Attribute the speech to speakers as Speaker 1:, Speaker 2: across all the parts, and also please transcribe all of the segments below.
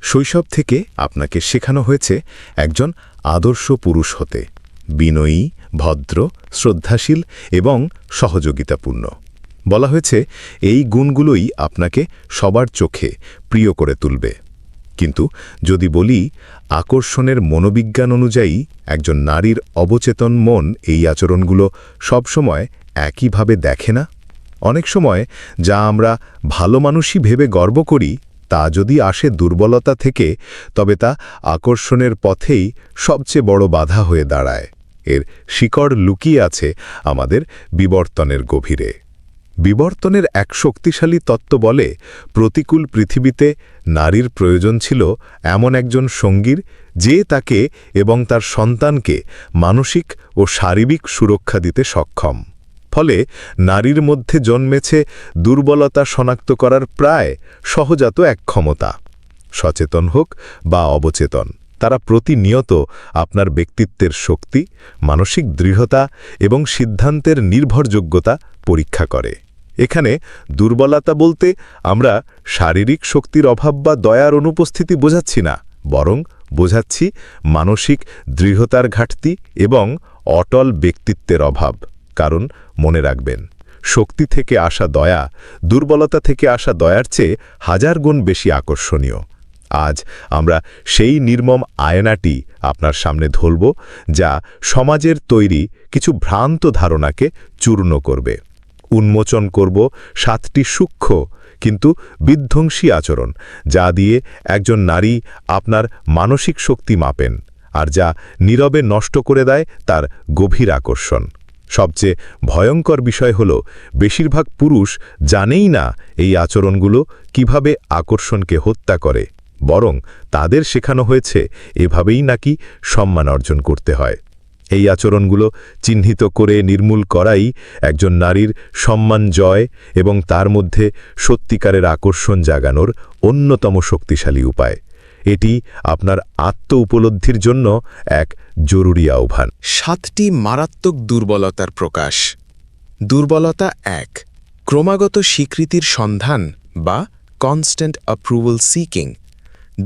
Speaker 1: শৈশব থেকে আপনাকে শেখানো হয়েছে একজন আদর্শ পুরুষ হতে, বিনয়ী, ভদ্র, শ্রদ্ধাশীল এবং সহযোগিতাপূর্ণ। বলা হয়েছে এই গুণগুলোই আপনাকে সবার চোখে প্রিয় করে তুলবে। কিন্তু যদি বলি আকর্ষণের মনোবিজ্ঞান অনুযায়ী একজন নারীর অবচেতন মন এই আচরণগুলো সবসময় একইভাবে দেখে না। অনেক সময় যা আমরা ভালো মানুষই ভেবে গর্ব করি, তা যদি আসে দুর্বলতা থেকে, তবে তা আকর্ষণের পথেই সবচেয়ে বড় বাধা হয়ে দাঁড়ায়। এর শিকড় লুকিয়ে আছে আমাদের বিবর্তনের গভীরে। বিবর্তনের এক শক্তিশালী তত্ত্ব বলে, প্রতিকূল পৃথিবীতে নারীর প্রয়োজন ছিল এমন একজন সঙ্গীর যে তাকে এবং তার সন্তানকে মানসিক ও শারীরিক সুরক্ষা দিতে সক্ষম। ফলে নারীর মধ্যে জন্মেছে দুর্বলতা শনাক্ত করার প্রায় সহজাত এক ক্ষমতা। সচেতন হোক বা অবচেতন, তারা প্রতিনিয়ত আপনার ব্যক্তিত্বের শক্তি, মানসিক দৃঢ়তা এবং সিদ্ধান্তের নির্ভরযোগ্যতা পরীক্ষা করে। এখানে দুর্বলতা বলতে আমরা শারীরিক শক্তির অভাব বা দয়ার অনুপস্থিতি বোঝাচ্ছি না, বরং বোঝাচ্ছি মানসিক দৃঢ়তার ঘাটতি এবং অটল ব্যক্তিত্বের অভাব। কারণ মনে রাখবেন, শক্তি থেকে আসা দয়া দুর্বলতা থেকে আসা দয়ার চেয়ে হাজার গুণ বেশি আকর্ষণীয়। আজ আমরা সেই নির্মম আয়নাটি আপনার সামনে ধরব, যা সমাজের তৈরি কিছু ভ্রান্ত ধারণাকে চূর্ণ করবে। উন্মোচন করব 7টি সূক্ষ্ম কিন্তু বিধ্বংসী আচরণ, যা দিয়ে একজন নারী আপনার মানসিক শক্তি মাপেন, আর যা নীরবে নষ্ট করে দেয় তার গভীর আকর্ষণ। সবচেয়ে ভয়ঙ্কর বিষয় হল, বেশিরভাগ পুরুষ জানেই না এই আচরণগুলো কিভাবে আকর্ষণকে হত্যা করে, বরং তাদের শেখানো হয়েছে এভাবেই নাকি সম্মান অর্জন করতে হয়। এই আচরণগুলো চিহ্নিত করে নির্মূল করাই একজন নারীর সম্মান জয় এবং তার মধ্যে সত্যিকারের আকর্ষণ জাগানোর অন্যতম শক্তিশালী উপায়। এটি আপনার আত্ম উপলব্ধির জন্য এক জরুরি আহ্বান।
Speaker 2: 7টি মারাত্মক দুর্বলতার প্রকাশ। দুর্বলতা 1, ক্রমাগত স্বীকৃতির সন্ধান বা কনস্ট্যান্ট অ্যাপ্রুভাল সিকিং।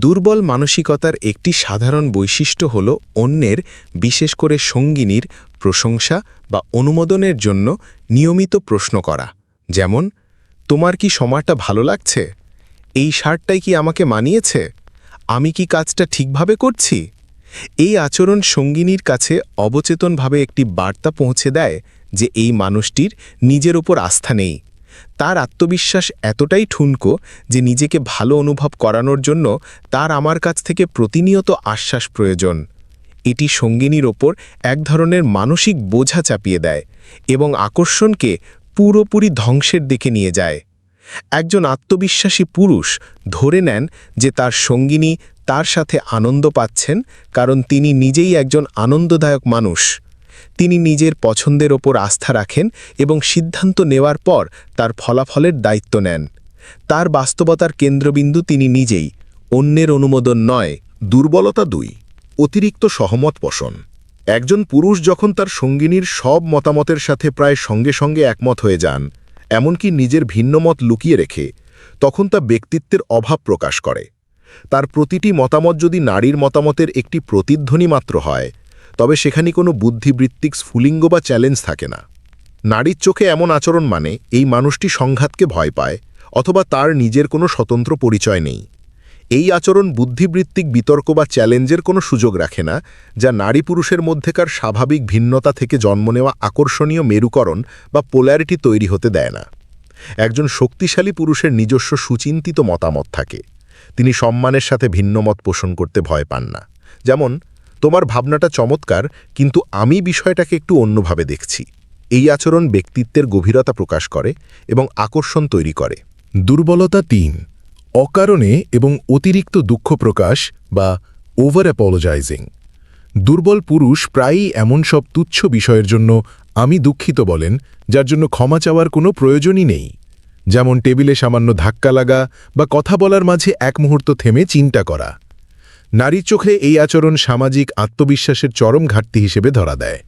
Speaker 2: দুর্বল মানসিকতার একটি সাধারণ বৈশিষ্ট্য হল অন্যের, বিশেষ করে সঙ্গিনীর প্রশংসা বা অনুমোদনের জন্য নিয়মিত প্রশ্ন করা। যেমন, তোমার কি সময়টা ভালো লাগছে? এই শার্টটাই কি আমাকে মানিয়েছে? আমি কি কাজটা ঠিকভাবে করছি? এই আচরণ সঙ্গিনীর কাছে অবচেতনভাবে একটি বার্তা পৌঁছে দেয় যে এই মানুষটির নিজের ওপর আস্থা নেই। তার আত্মবিশ্বাস এতটাই ঠুনকো যে নিজেকে ভালো অনুভব করানোর জন্য তার আমার কাছ থেকে প্রতিনিয়ত আশ্বাস প্রয়োজন। এটি সঙ্গিনীর ওপর এক ধরনের মানসিক বোঝা চাপিয়ে দেয় এবং আকর্ষণকে পুরোপুরি ধ্বংসের দিকে নিয়ে যায়। একজন আত্মবিশ্বাসী পুরুষ ধরে নেন যে তার সঙ্গিনী তার সাথে আনন্দ পাচ্ছেন কারণ তিনি নিজেই একজন আনন্দদায়ক মানুষ। তিনি নিজের পছন্দের ওপর আস্থা রাখেন এবং সিদ্ধান্ত নেওয়ার পর তার ফলাফলের দায়িত্ব নেন। তার বাস্তবতার কেন্দ্রবিন্দু তিনি নিজেই, অন্যের অনুমোদন নয়।
Speaker 3: দুর্বলতা 2, অতিরিক্ত সহমত পোষণ। একজন পুরুষ যখন তার সঙ্গিনীর সব মতামতের সাথে প্রায় সঙ্গে সঙ্গে একমত হয়ে যান, এমনকি নিজের ভিন্ন মত লুকিয়ে রেখে, তখন তা ব্যক্তিত্বের অভাব প্রকাশ করে। তার প্রতিটি মতামত যদি নারীর মতামতের একটি প্রতিধ্বনি মাত্র হয়, তবে সেখানে কোনো বুদ্ধিবৃত্তিক স্ফুলিঙ্গ বা চ্যালেঞ্জ থাকে না। নারীর চোখে এমন আচরণ মানে এই মানুষটি সংঘাতকে ভয় পায় অথবা তার নিজের কোনো স্বতন্ত্র পরিচয় নেই। এই আচরণ বুদ্ধিবৃত্তিক বিতর্ক বা চ্যালেঞ্জের কোনো সুযোগ রাখে না, যা নারী পুরুষের মধ্যেকার স্বাভাবিক ভিন্নতা থেকে জন্ম নেওয়া আকর্ষণীয় মেরুকরণ বা পোলারিটি তৈরি হতে দেয় না। একজন শক্তিশালী পুরুষের নিজস্ব সুচিন্তিত মতামত থাকে। তিনি সম্মানের সাথে ভিন্নমত পোষণ করতে ভয় পান না। যেমন, তোমার ভাবনাটা চমৎকার, কিন্তু আমি বিষয়টাকে একটু অন্যভাবে দেখছি। এই আচরণ ব্যক্তিত্বের গভীরতা প্রকাশ করে এবং আকর্ষণ তৈরি করে।
Speaker 4: দুর্বলতা 3, অকারণে এবং অতিরিক্ত দুঃখ প্রকাশ বা ওভার অ্যাপোলোজাইজিং। দুর্বল পুরুষ প্রায়ই এমন সব তুচ্ছ বিষয়ের জন্য আমি দুঃখিত বলেন, যার জন্য ক্ষমা চাওয়ার কোনো প্রয়োজনই নেই। যেমন টেবিলে সামান্য ধাক্কা লাগা বা কথা বলার মাঝে এক মুহূর্ত থেমে চিন্তা করা। নারীর চোখে এই আচরণ সামাজিক আত্মবিশ্বাসের চরম ঘাটতি হিসেবে ধরা দেয়।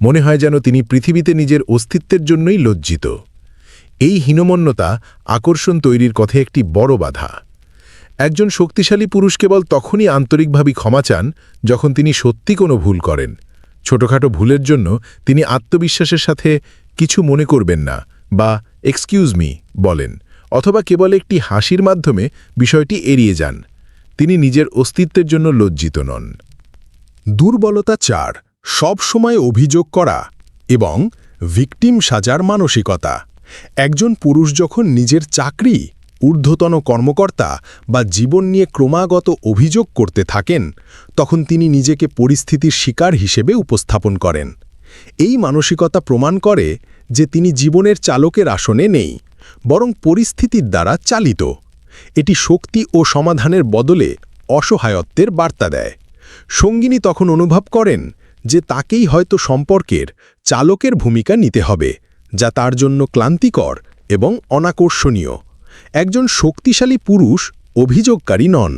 Speaker 4: মনে হয় যেন তিনি পৃথিবীতে নিজের অস্তিত্বের জন্যই লজ্জিত। এই হীনমন্যতা আকর্ষণ তৈরির পথে একটি বড় বাধা। একজন শক্তিশালী পুরুষ কেবল তখনই আন্তরিকভাবে ক্ষমা চান যখন তিনি সত্যি কোনো ভুল করেন। ছোটখাটো ভুলের জন্য তিনি আত্মবিশ্বাসের সাথে কিছু মনে করবেন না বা এক্সকিউজ মি বলেন, অথবা কেবল একটি হাসির মাধ্যমে বিষয়টি এড়িয়ে যান। তিনি নিজের অস্তিত্বের জন্য লজ্জিত নন।
Speaker 5: দুর্বলতা 4, সব সময় অভিযোগ করা এবং ভিকটিম সাজার মানসিকতা। একজন পুরুষ যখন নিজের চাকরি, ঊর্ধ্বতন কর্মকর্তা বা জীবন নিয়ে ক্রমাগত অভিযোগ করতে থাকেন, তখন তিনি নিজেকে পরিস্থিতির শিকার হিসেবে উপস্থাপন করেন। এই মানসিকতা প্রমাণ করে যে তিনি জীবনের চালকের আসনে নেই, বরং পরিস্থিতির দ্বারা চালিত। এটি শক্তি ও সমাধানের বদলে অসহায়ত্বের বার্তা দেয়। সঙ্গিনী তখন অনুভব করেন যে তাকেই হয়তো সম্পর্কের চালকের ভূমিকা নিতে হবে, যা তার জন্য ক্লান্তিকর এবং অনাকর্ষণীয়। একজন শক্তিশালী পুরুষ অভিযোগকারী নন,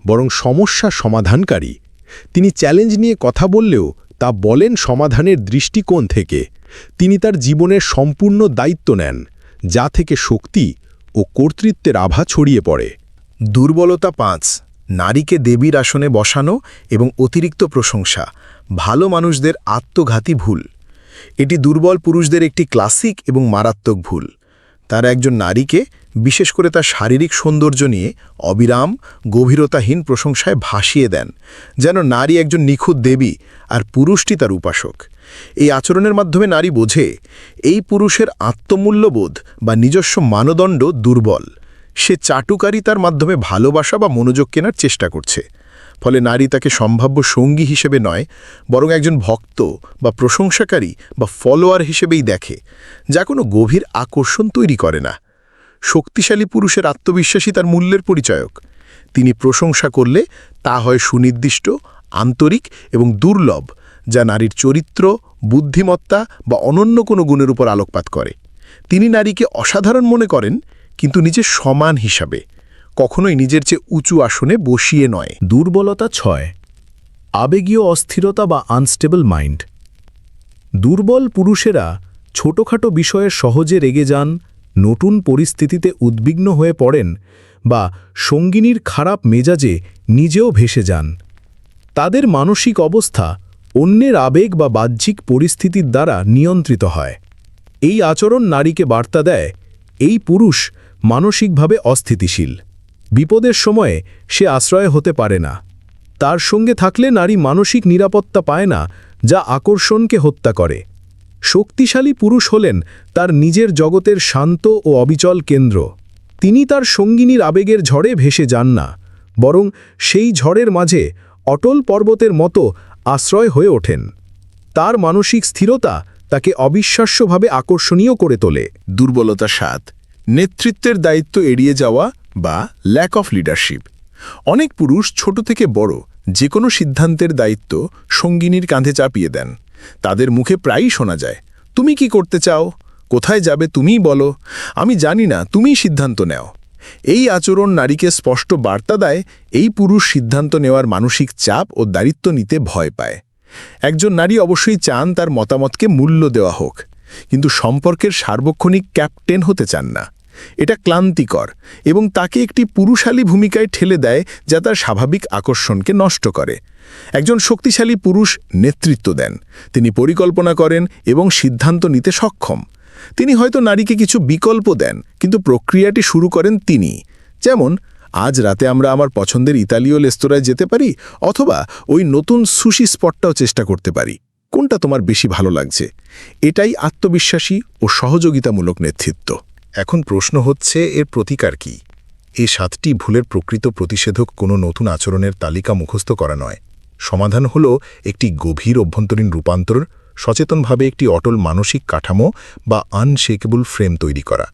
Speaker 5: বরং সমস্যা সমাধানকারী। তিনি চ্যালেঞ্জ নিয়ে কথা বললেও তা বলেন সমাধানের দৃষ্টিকোণ থেকে। তিনি তার জীবনের সম্পূর্ণ দায়িত্ব নেন, যা থেকে শক্তি ও কর্তৃত্বের আভা ছড়িয়ে পড়ে।
Speaker 3: দুর্বলতা 5, নারীকে দেবীর আসনে বসানো এবং অতিরিক্ত প্রশংসা, ভালো মানুষদের আত্মঘাতী ভুল। এটি দুর্বল পুরুষদের একটি ক্লাসিক এবং মারাত্মক ভুল। তারা একজন নারীকে, বিশেষ করে তার শারীরিক সৌন্দর্য নিয়ে অবিরাম, গভীরতাহীন প্রশংসায় ভাসিয়ে দেন, যেন নারী একজন নিখুঁত দেবী আর পুরুষটি তার উপাসক। এই আচরণের মাধ্যমে নারী বোঝে এই পুরুষের আত্মমূল্যবোধ বা নিজস্ব মানদণ্ড দুর্বল। সে চাটুকারিতার মাধ্যমে ভালোবাসা বা মনোযোগ কেনার চেষ্টা করছে। ফলে নারী তাকে সম্ভাব্য সঙ্গী হিসেবে নয়, বরং একজন ভক্ত বা প্রশংসাকারী বা ফলোয়ার হিসেবেই দেখে, যা কোনো গভীর আকর্ষণ তৈরি করে না। শক্তিশালী পুরুষের আত্মবিশ্বাসী তার মূল্যের পরিচায়ক। তিনি প্রশংসা করলে তা হয় সুনির্দিষ্ট, আন্তরিক এবং দুর্লভ, যা নারীর চরিত্র, বুদ্ধিমত্তা বা অনন্য কোনো গুণের উপর আলোকপাত করে। তিনি নারীকে অসাধারণ মনে করেন, কিন্তু নিজের সমান হিসাবে, কখনোই নিজের চেয়ে উঁচু আসনে বসিয়ে নয়।
Speaker 6: দুর্বলতা 6, আবেগীয় অস্থিরতা বা আনস্টেবল মাইন্ড। দুর্বল পুরুষেরা ছোটখাটো বিষয়ে সহজে রেগে যান, নতুন পরিস্থিতিতে উদ্বিগ্ন হয়ে পড়েন বা সঙ্গিনীর খারাপ মেজাজে নিজেও ভেসে যান। তাদের মানসিক অবস্থা অন্যের আবেগ বা বাহ্যিক পরিস্থিতির দ্বারা নিয়ন্ত্রিত হয়। এই আচরণ নারীকে বার্তা দেয় এই পুরুষ মানসিকভাবে অস্থিতিশীল। বিপদের সময়ে সে আশ্রয় হতে পারে না। তার সঙ্গে থাকলে নারী মানসিক নিরাপত্তা পায় না, যা আকর্ষণকে হত্যা করে। শক্তিশালী পুরুষ হলেন তার নিজের জগতের শান্ত ও অবিচল কেন্দ্র। তিনি তার সঙ্গিনীর আবেগের ঝড়ে ভেসে যান না, বরং সেই ঝড়ের মাঝে অটল পর্বতের মতো আশ্রয় হয়ে ওঠেন। তার মানসিক স্থিরতা তাকে অবিশ্বাস্যভাবে আকর্ষণীয় করে তোলে।
Speaker 5: দুর্বলতা 7, নেতৃত্বের দায়িত্ব এড়িয়ে যাওয়া বা ল্যাক অফ লিডারশিপ। অনেক পুরুষ ছোট থেকে বড় যে কোনো সিদ্ধান্তের দায়িত্ব সঙ্গিনীর কাঁধে চাপিয়ে দেন। তাদের মুখে প্রায়ই শোনা যায়, তুমি কি করতে চাও, কোথায় যাবে তুমিই বলো, আমি জানি না, তুমিই সিদ্ধান্ত নেও। এই আচরণ নারীকে স্পষ্ট বার্তা দেয় এই পুরুষ সিদ্ধান্ত নেওয়ার মানসিক চাপ ও দায়িত্ব নিতে ভয় পায়। একজন নারী অবশ্যই চান তার মতামতকে মূল্য দেওয়া হোক, কিন্তু সম্পর্কের সার্বক্ষণিক ক্যাপ্টেন হতে চান না। এটা ক্লান্তিকর এবং তাকে একটি পুরুষালী ভূমিকায় ঠেলে দেয়, যা তার স্বাভাবিক আকর্ষণকে নষ্ট করে। একজন শক্তিশালী পুরুষ নেতৃত্ব দেন, তিনি পরিকল্পনা করেন এবং সিদ্ধান্ত নিতে সক্ষম। তিনি হয়তো নারীকে কিছু বিকল্প দেন, কিন্তু প্রক্রিয়াটি শুরু করেন তিনি। যেমন, আজ রাতে আমরা আমার পছন্দের ইতালীয় রেস্তোরাঁয় যেতে পারি, অথবা ওই নতুন সুশি স্পটটাও চেষ্টা করতে পারি। কোনটা তোমার বেশি ভালো লাগছে? এটাই আত্মবিশ্বাসী ও সহযোগিতামূলক নেতৃত্ব।
Speaker 3: এখন প্রশ্ন হচ্ছে, এর প্রতিকার কি? এই 7টি ভুলের প্রকৃত প্রতিষেধক কোনো নতুন আচরণের তালিকা মুখস্থ করা নয়। সমাধান হল একটি গভীর অভ্যন্তরীণ রূপান্তর, সচেতনভাবে একটি অটল মানসিক কাঠামো বা আনশেকেবল ফ্রেম তৈরি করা।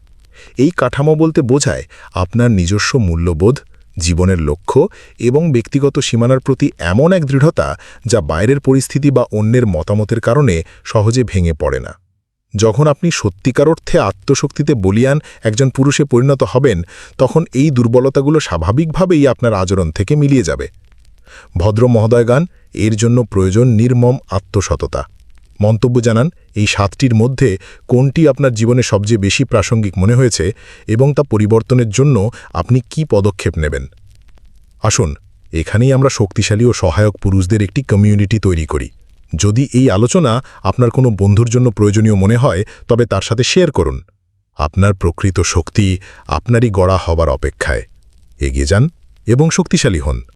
Speaker 3: এই কাঠামো বলতে বোঝায় আপনার নিজস্ব মূল্যবোধ, জীবনের লক্ষ্য এবং ব্যক্তিগত সীমানার প্রতি এমন এক দৃঢ়তা যা বাইরের পরিস্থিতি বা অন্যের মতামতের কারণে সহজে ভেঙে পড়ে না। যখন আপনি সত্যিকার অর্থে আত্মশক্তিতে বলীয়ান একজন পুরুষে পরিণত হবেন, তখন এই দুর্বলতাগুলো স্বাভাবিকভাবেই আপনার আচরণ থেকে মিলিয়ে যাবে। ভদ্র মহোদয়গণ, এর জন্য প্রয়োজন নির্মম আত্মসততা। মন্তব্য জানান এই 7টির মধ্যে কোনটি আপনার জীবনে সবচেয়ে বেশি প্রাসঙ্গিক মনে হয়েছে এবং তা পরিবর্তনের জন্য আপনি কি পদক্ষেপ নেবেন।
Speaker 4: আসুন এখানেই আমরা শক্তিশালী ও সহায়ক পুরুষদের একটি কমিউনিটি তৈরি করি। যদি এই আলোচনা আপনার কোনো বন্ধুর জন্য প্রয়োজনীয় মনে হয় তবে তার সাথে শেয়ার করুন। আপনার প্রকৃত শক্তি আপনারই গড়া হবার অপেক্ষায়। এগিয়ে যান এবং শক্তিশালী হন।